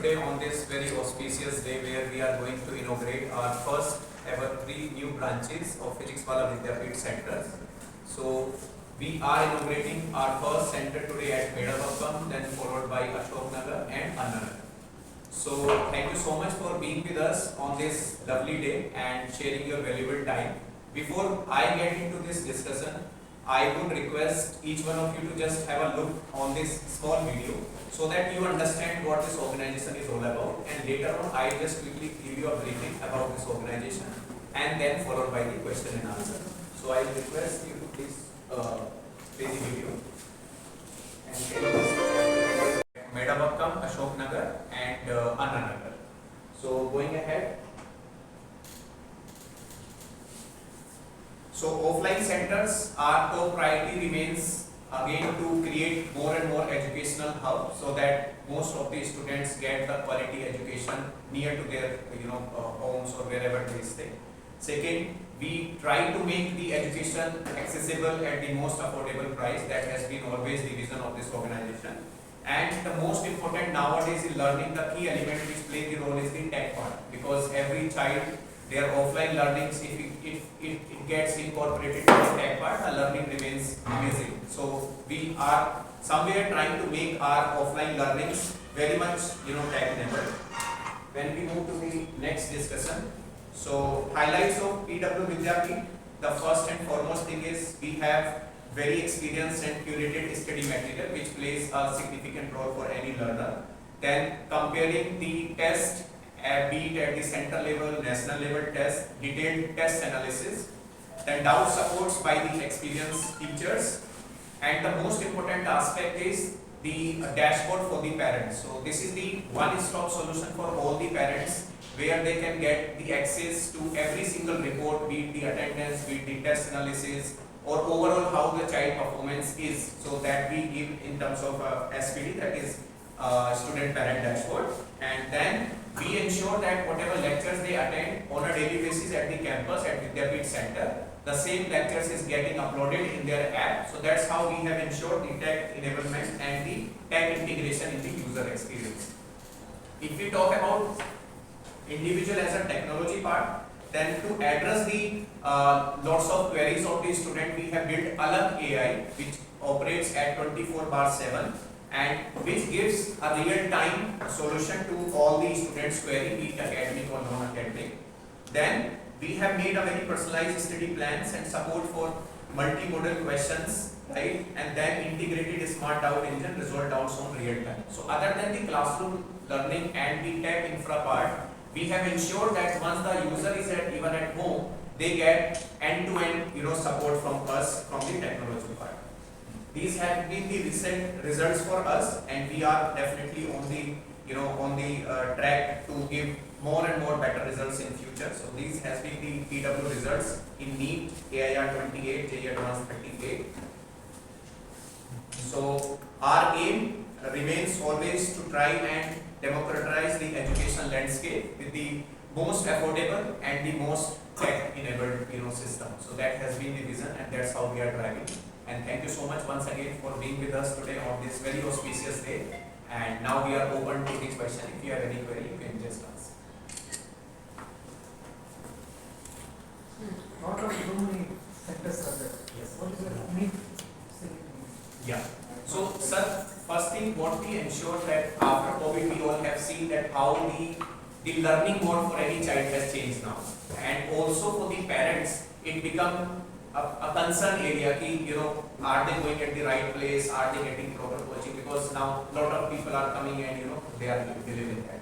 today on this very auspicious day where we are going to inaugurate our first ever 3 new branches of PhysicsWalla Vidyapeeth centers. So we are inaugurating our first center today at Medvakkam, then followed by Ashok Nagar and Ranganathapuram. So thank you so much for being with us on this lovely day and sharing your valuable time. Before I get into this discussion, I would request each one of you to just have a look on this small video so that you understand what this organization is all about, and later on I will just quickly give you a briefing about this organization and then followed by the question and answer. So I will request you to please play the video and tell us Medavakkam, Ashok Nagar and Nagar. So going ahead. So offline centers, our top priority remains again to create more and more educational hubs so that most of the students get the quality education near to their homes or wherever they stay. Second, we try to make the education accessible at the most affordable price. That has been always the vision of this organization. And the most important nowadays in learning, the key element which plays the role is the tech part, because every child, their offline learnings, if it gets incorporated to the tech part, the learning remains amazing. So we are somewhere trying to make our offline learnings very much tech enabled. When we move to the next discussion, so highlights of PW Vidyapeeth, the first and foremost thing is we have very experienced and curated study material which plays a significant role for any learner. Then comparing the test, be it at the center level, national level test, detailed test analysis, then doubt supports by the experienced teachers, and the most important aspect is the dashboard for the parents. So this is the one-stop solution for all the parents where they can get the access to every single report, be it the attendance, be it the test analysis, or overall how the child performance is, so that we give in terms of SPD, that is student parent dashboard, and then we ensure that whatever lectures they attend on a daily basis at the campus at Vidyapeeth Center, the same lectures is getting uploaded in their app. So that's how we have ensured the tech enablement and the tech integration in the user experience. If we talk about individual as a technology part, then to address the lots of queries of the student, we have built Alag AI, which operates at 24/7 and which gives a real-time solution to all the students' query, be it academic or non-academic. Then we have made a very personalized study plans and support for multimodal questions, right? And then integrated smart doubt engine resolve doubts on real time. So other than the classroom learning and the tech infra part, we have ensured that once the user is even at home, they get end-to-end support from us from the technology part. These have been the recent results for us, and we are definitely on the track to give more and more better results in future. So these has been the PW results in NEET, AIR 28, JEE Advanced 38. So our aim remains always to try and democratize the education landscape with the most affordable and the most tech-enabled system. So that has been the vision, and that's how we are driving. And thank you so much once again for being with us today on this very auspicious day. And now we are open to the question. If you have any query, you can just ask. Out of so many sectors are there. Yes. What is the need? Yeah. So, sir, first thing, what we ensure that after COVID, we all have seen that how the learning mode for any child has changed now, and also for the parents, it become a concern area. Are they going at the right place? Are they getting proper coaching? Because now a lot of people are coming and they are delivering that.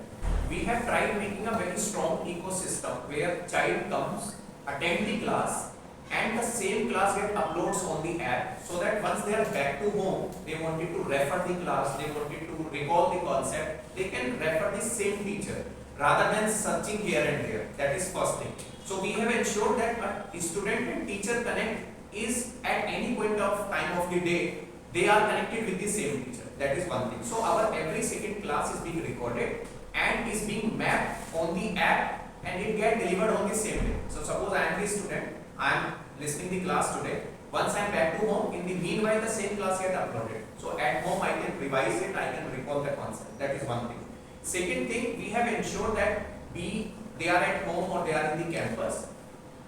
We have tried making a very strong ecosystem where child comes, attend the class, and the same class get uploads on the app, so that once they are back to home, they wanted to refer the class, they wanted to recall the concept, they can refer the same teacher rather than searching here and there. That is first thing. So we have ensured that a student and teacher connect is at any point of time of the day, they are connected with the same teacher. That is one thing. So our every second class is being recorded and is being mapped on the app, and it gets delivered on the same day. So suppose I am the student, I am listening the class today. Once I am back to home, in the meanwhile the same class gets uploaded. So at home I can revise it, I can recall the concept. That is one thing. Second thing, we have ensured that they are at home or they are in the campus.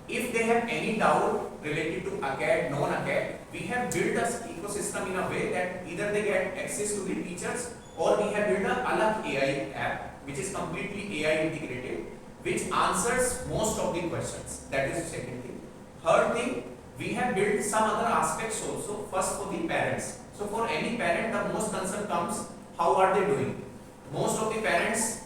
If they have any doubt related to acad, non-acad, we have built a ecosystem in a way that either they get access to the teachers or we have built a Alag AI app which is completely AI integrated, which answers most of the questions. That is the second thing. Third thing, we have built some other aspects also. First, for the parents. So for any parent, the most concern comes, how are they doing? Most of the parents,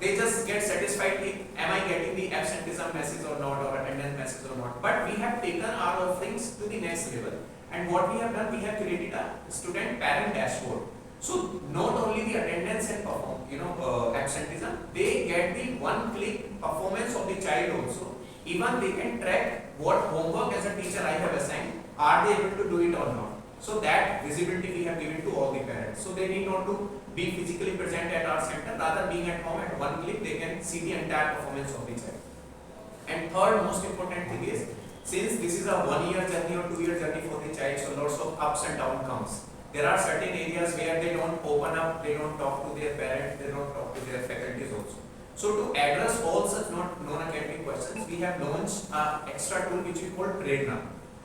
they just get satisfied with, am I getting the absenteeism message or not, or attendance message or not. But we have taken our offerings to the next level. And what we have done, we have created a student parent dashboard. So not only the attendance and absenteeism, they get the one-click performance of the child also. Even they can track what homework as a teacher I have assigned, are they able to do it or not. So that visibility we have given to all the parents. So they need not to be physically present at our center, rather being at home at one click they can see the entire performance of the child. And third most important thing is, since this is a 1 year journey or 2 year journey for the child, so lots of ups and downs comes. There are certain areas where they don't open up, they don't talk to their parents, they don't talk to their faculties also. So to address all such non-academic questions, we have launched an extra tool which we call Prerna.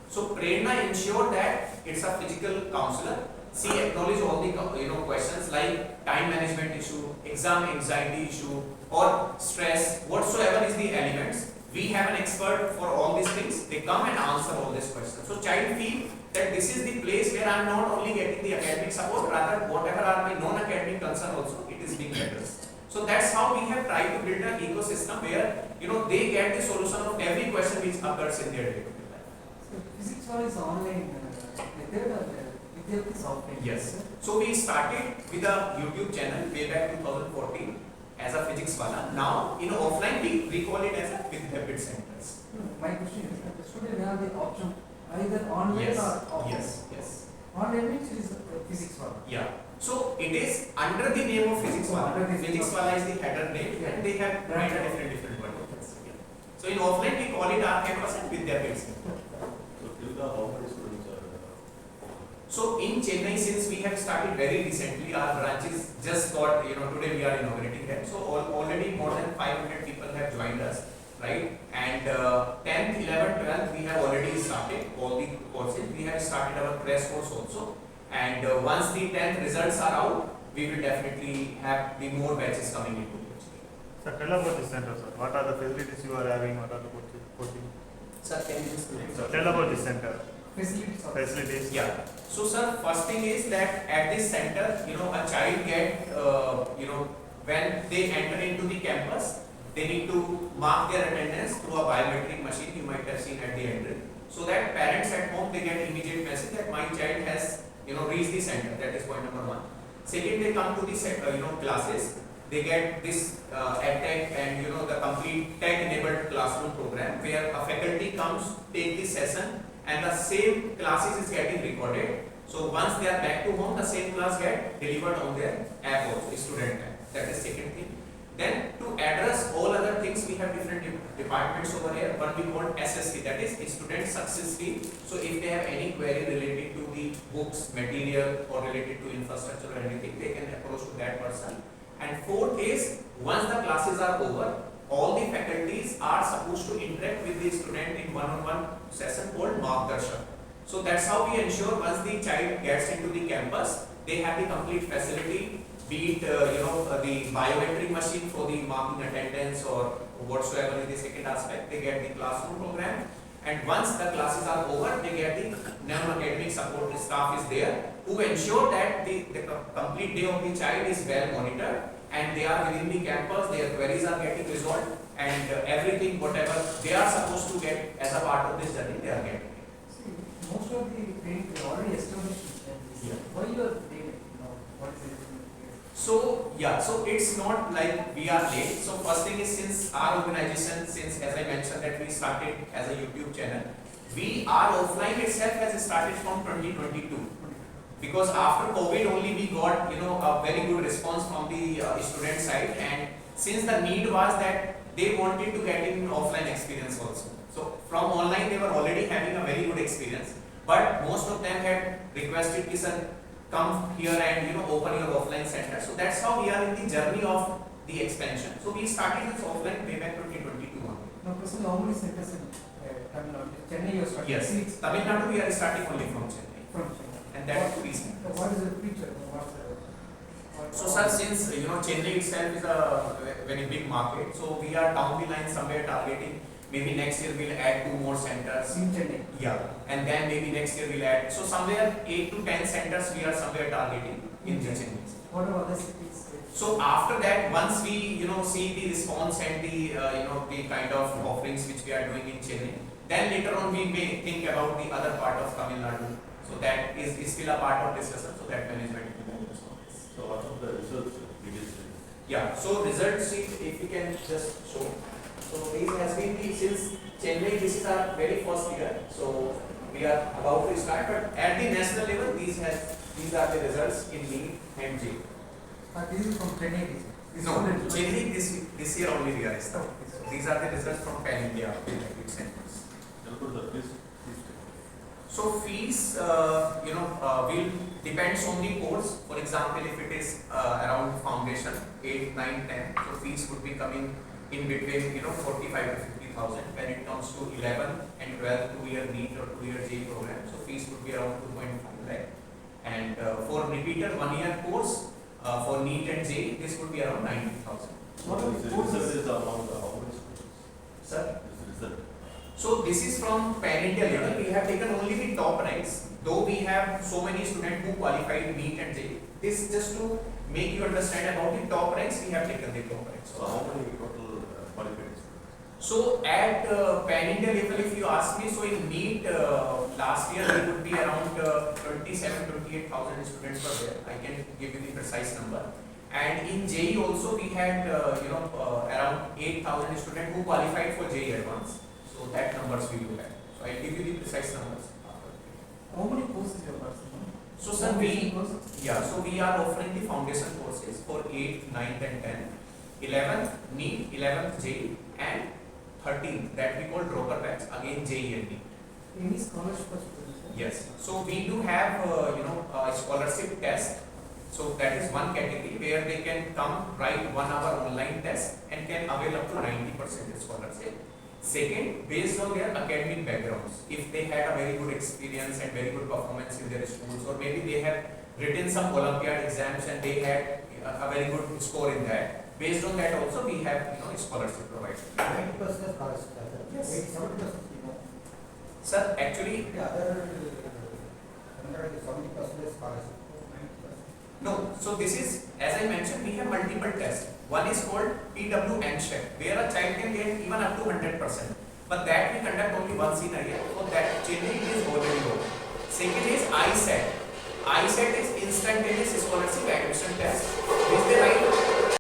So Prerna ensure that it's a physical counselor. She acknowledge all the questions like time management issue, exam anxiety issue, or stress, whatsoever is the elements. We have an expert for all these things. They come and answer all these questions. So child feel that this is the place where I am not only getting the academic support, rather whatever are my non-academic concern also, it is being addressed. So that's how we have tried to build an ecosystem where they get the solution of every question which occurs in their day-to-day life. So PhysicsWalla is online method or Vidyapeeth software? Yes. So we started with a YouTube channel way back 2014 as a PhysicsWalla. Now offline we call it as a Vidyapeeth centers. My question is that the student have the option either online or offline. Yes. Online means it is PhysicsWalla. Yeah. So it is under the name of PhysicsWalla. PhysicsWalla is the header name, and they have made a different word. So in offline we call it our campus and Vidyapeeth center. So till the how many students are? So in Chennai, since we have started very recently, our branches just got today we are inaugurating them. So already more than 500 people have joined us, right? And 10th, 11th, 12th we have already started all the courses. We have started our crash course also. And once the 10th results are out, we will definitely have the more batches coming into it. Sir, tell about the center, sir. What are the facilities you are having? What are the coaching? Sir, can you just Tell about the center. Facilities. Yeah. So, sir, first thing is that at this center, a child get, when they enter into the campus, they need to mark their attendance through a biometric machine you might have seen at the entry. So that parents at home, they get immediate message that my child has reach the center. That is point number one. Second, they come to the classes. They get this EdTech and the complete tech-enabled classroom program where a faculty comes, take this session, and the same classes is getting recorded. So once they are back to home, the same class get delivered on their app also, student app. That is second thing. Then to address all other things, we have different departments over here. One we call SST, that is Student Success Team. So if they have any query related to the books, material, or related to infrastructure or anything, they can approach to that person. And fourth is, once the classes are over, all the faculties are supposed to interact with the student in one-on-one session called Margdarshan. So that's how we ensure once the child gets into the campus, they have the complete facility, be it the biometric machine for the marking attendance or whatsoever is the second aspect, they get the classroom program, and once the classes are over, they get the non-academic support staff is there who ensure that the complete day of the child is well monitored and they are within the campus, their queries are getting resolved, and everything whatever they are supposed to get as a part of this journey, they are getting. See, most of the things they already established. Yeah. Why you are late? What is it? So it's not like we are late. So first thing is, since our organization, since as I mentioned that we started as a YouTube channel, our offline itself has started from 2022. Because after COVID only we got a very good response from the student side, and since the need was that they wanted to get in offline experience also. So from online they were already having a very good experience, but most of them had requested, sir, come here and open your offline center. So that's how we are in the journey of the expansion. So we started this offline way back 2022 only. Now, presently, how many centers in Tamil Nadu? Chennai, you are starting? Yes, Six. Tamil Nadu we are starting only from Chennai, From Chennai. and that three centers. What is the future? What's the... So sir, since Chennai itself is a very big market, so we are down the line somewhere targeting maybe next year we'll add 2 more centers. In Chennai? Yeah, and then maybe next year we'll add. So somewhere 8 to 10 centers we are somewhere targeting in Chennai. What about other cities? So after that, once we see the response and the the kind of offerings which we are doing in Chennai, then later on we may think about the other part of Tamil Nadu. So that is still a part of discussion. So that management will focus on this. So what are the results previously? Yeah. So result sheet, if we can just show. So this has been since Chennai. This is our very first year. So we are about to start, but at the national level, these are the results in NEET and J. This is from Chennai. No, Chennai this year only we are starting. So these are the results from Pan India centers. Tell about the fees. So fees, will depends on the course. For example, if it is around foundation 8, 9, 10, so fees would be coming in between 45 to 50,000. When it comes to 11 and 12 2-year NEET or 2-year J program, so fees would be around 2.5 lakh. And for repeater 1-year course for NEET and J, this would be around 90,000. What are the This courses? result is among the how many students? Sir? This result. So this is from Pan India level. We have taken only the top ranks. Though we have so many students who qualified NEET and J. This just to make you understand about the top ranks. We have taken the top ranks. So how many total qualified students? So at Pan India level, if you ask me, so in NEET last year we would be around 28,000 students were there. I can give you the precise number. And in JEE also we had around 8,000 students who qualified for JEE Advanced. So that numbers we do have. So I'll give you the precise numbers. How many courses you are passing? So sir, so we are offering the foundation courses for 8th, 9th and 10th, 11th NEET, 11th JEE and 13th that we call dropper batch, again JEE and NEET. Any scholarship for students? Yes. So we do have a scholarship test. So that is one category where they can come write 1 hour online test and can avail up to 90% scholarship. Second, based on their academic backgrounds, if they had a very good experience and very good performance in their schools, or maybe they have written some Olympiad exams and they had a very good score in that, based on that also we have scholarship provided. 90% scholarship. Yes. 70%. Sir, actually, The other 70% scholarship. no. So this is, as I mentioned, we have multiple tests. One is called PW where a child can get even up to 100%. But that we conduct only once in a year. For that, generally it is already low. Second is ISET. ISET is instantaneous scholarship admission test, which they write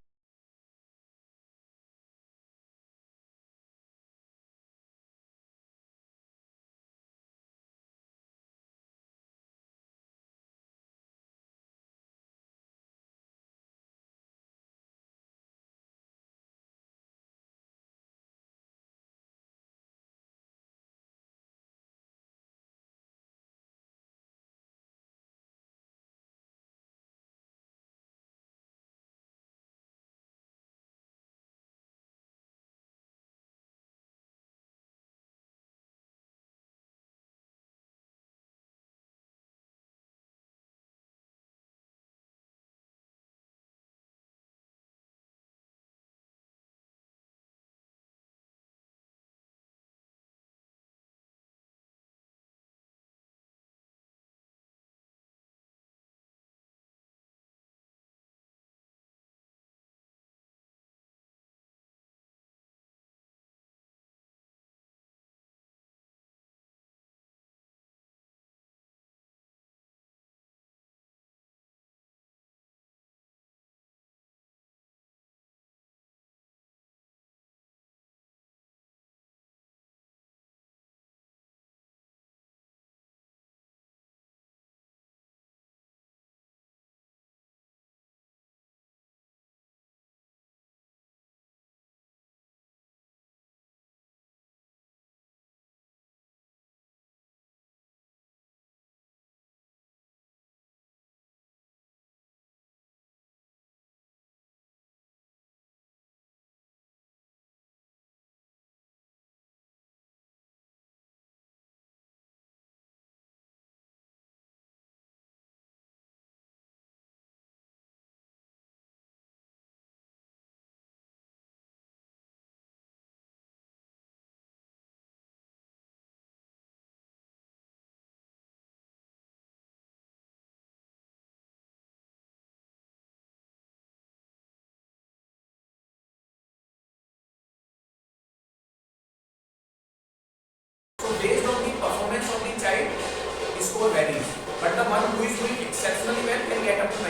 score varies, but the one who is doing exceptionally well can get up to 90%.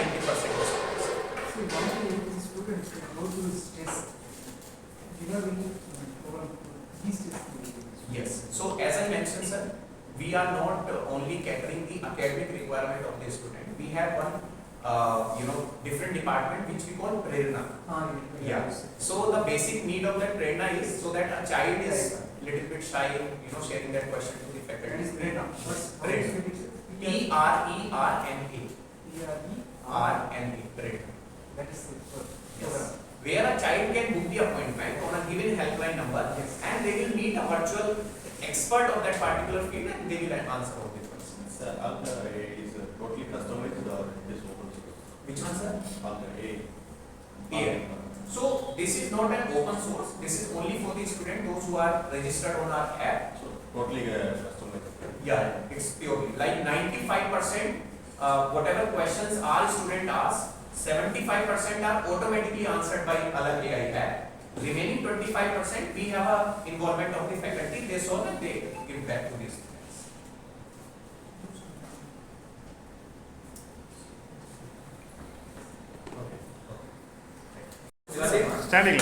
See, one thing is students can go to stress. You know, these stress. Yes. So as I mentioned, sir, we are not only catering the academic requirement of the student. We have one, different department which we call prerna. Yeah. So the basic need of that prerna is so that a child is little bit shy, sharing that question to the That faculty. is prerna. Prerna. P-R-E-R-N-A. R-N-A. Prerna. That is the Yes. Where a child can book the appointment on a given helpline number, and they will meet a virtual expert of that particular field and they will answer all the questions. Sir, Alpha A is totally customized or it is open source? Which one, sir? Alpha A. A. So this is not an open source. This is only for the student, those who are registered on our app. So totally customized. Yeah, it's purely like 95%. Whatever questions our student asks, 75% are automatically answered by Alag AI app. Remaining 25%, we have a involvement of the faculty. They solve and they give back to the students. Standing.